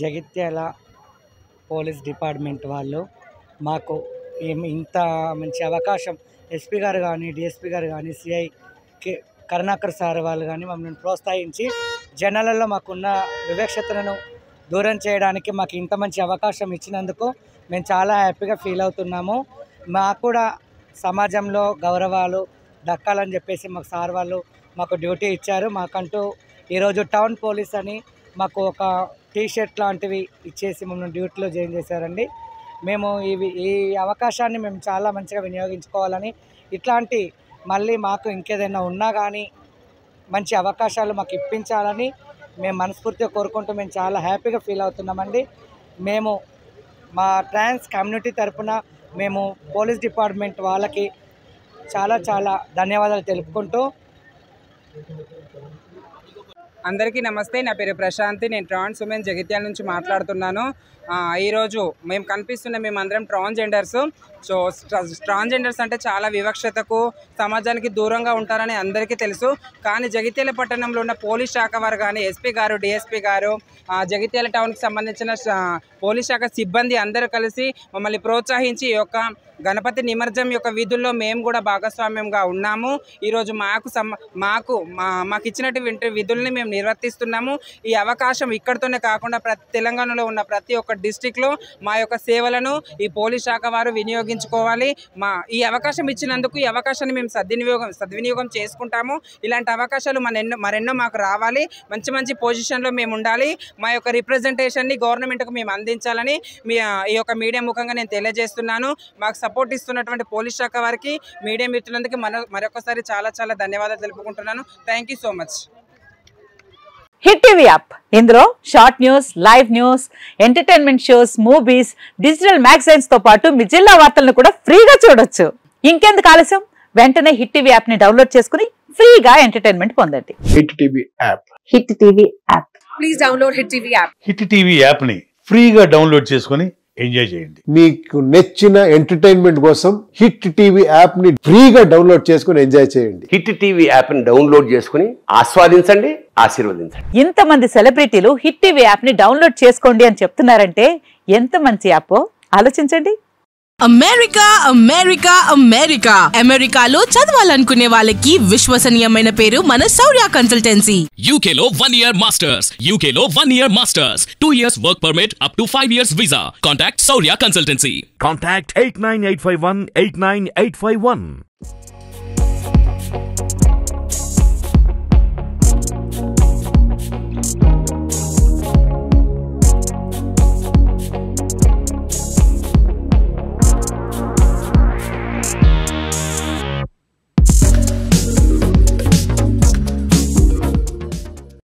Jagtial police department వాళ్ళు మాకు ఇంత మంచి అవకాశం ఎస్పీ గారు కానీ డిఎస్పీ గారు కానీ సిఐ కరుణాకర్ సార్ వాళ్ళు కానీ మమ్మల్ని ప్రోత్సహించి జనాలలో మాకున్న వివక్షతలను దూరం చేయడానికి మాకు ఇంత మంచి అవకాశం ఇచ్చినందుకు మేము చాలా హ్యాపీగా ఫీల్ అవుతున్నాము. మాకు కూడా సమాజంలో గౌరవాలు దక్కాలని చెప్పేసి మాకు సార్ వాళ్ళు మాకు డ్యూటీ ఇచ్చారు. మాకంటూ ఈరోజు టౌన్ పోలీస్ అని మాకు ఒక టీషర్ట్ లాంటివి ఇచ్చేసి మమ్మల్ని డ్యూటీలో జాయిన్ చేశారండి. మేము ఈ అవకాశాన్ని మేము చాలా మంచిగా వినియోగించుకోవాలని, ఇట్లాంటి మళ్ళీ మాకు ఇంకేదైనా ఉన్నా కానీ మంచి అవకాశాలు మాకు ఇప్పించాలని మేము మనస్ఫూర్తిగా కోరుకుంటూ మేము చాలా హ్యాపీగా ఫీల్ అవుతున్నామండి. మేము మా ట్రాన్స్ కమ్యూనిటీ తరఫున మేము పోలీస్ డిపార్ట్మెంట్ వాళ్ళకి చాలా చాలా ధన్యవాదాలు తెలుపుకుంటూ. అందరికీ నమస్తే. నా పేరు ప్రశాంతి. నేను ట్రాన్స్ ఉమెన్ జగిత్యాల నుంచి మాట్లాడుతున్నాను. ఈరోజు మేము కనిపిస్తున్న మేమందరం ట్రాన్స్జెండర్స్. సో ట్రాన్స్జెండర్స్ అంటే చాలా వివక్షతకు సమాజానికి దూరంగా ఉంటారని అందరికీ తెలుసు. కానీ జగిత్యాల పట్టణంలో ఉన్న పోలీస్ శాఖ వారు కానీ ఎస్పీ గారు డిఎస్పీ గారు జగిత్యాల టౌన్కి సంబంధించిన పోలీస్ శాఖ సిబ్బంది అందరూ కలిసి మమ్మల్ని ప్రోత్సహించి ఈ యొక్క గణపతి నిమజ్జనం యొక్క విధుల్లో మేము కూడా భాగస్వామ్యంగా ఉన్నాము. ఈరోజు మాకు ఇచ్చినటువంటి విధుల్ని మేము నిర్వర్తిస్తున్నాము. ఈ అవకాశం ఇక్కడితోనే కాకుండా తెలంగాణలో ఉన్న ప్రతి ఒక్క డిస్టిక్లో మా యొక్క సేవలను ఈ పోలీస్ శాఖ వారు వినియోగించుకోవాలి. ఈ అవకాశం ఇచ్చినందుకు ఈ అవకాశాన్ని మేము సద్వినియోగం చేసుకుంటాము. ఇలాంటి అవకాశాలు మరెన్నో మాకు రావాలి. మంచి మంచి పొజిషన్లో మేము ఉండాలి. మా యొక్క రిప్రజెంటేషన్ని గవర్నమెంట్కు మేము అందించాలని ఈ యొక్క మీడియా ముఖంగా నేను తెలియజేస్తున్నాను. మాకు సపోర్ట్ ఇస్తున్నటువంటి పోలీస్ శాఖ వారికి మీడియా మిత్రులందరికీ మరొకసారి చాలా చాలా ధన్యవాదాలు తెలుపుకుంటున్నాను. Thank you so much. Hit TV app, ఇందులో short news, live news, entertainment shows, movies, digital magazines తో పాటు మీ జిల్లా వార్తలను కూడా ఫ్రీగా చూడొచ్చు. ఇంకెందుకు ఆలస్యం, వెంటనే హిట్ టీవీ యాప్ ని డౌన్లోడ్ చేసుకుని ఫ్రీగా ఎంటర్టైన్మెంట్ పొందండి. Hit TV app. Hit TV app. Please download hit TV app. Hit TV app ని ఫ్రీగా డౌన్లోడ్ చేసుకుని ఎంజాయ్ చేయండి. మీకు నచ్చిన ఎంటర్టైన్మెంట్ కోసం హిట్ టీవీ యాప్ ని ఫ్రీగా డౌన్లోడ్ చేసుకుని ఎంజాయ్ చేయండి. హిట్ టీవీ యాప్ ని డౌన్లోడ్ చేసుకుని ఆస్వాదించండి, ఆశీర్వదించండి. ఇంతమంది సెలబ్రిటీలు హిట్ టీవీ యాప్ ని డౌన్లోడ్ చేసుకోండి అని చెప్తున్నారంటే ఎంత మంచి యాప్ ఆలోచించండి. అమెరికా అమెరికా అమెరికా అమెరికాలో చదవాలనుకునే వాళ్ళకి విశ్వసనీయమైన పేరు మన శౌర్య కన్సల్టెన్సీ. UK లో 1 year masters, UK లో 1 year masters, 2 years work permit up to 5 years visa. Contact Shaurya Consultancy. Contact 89851 89851.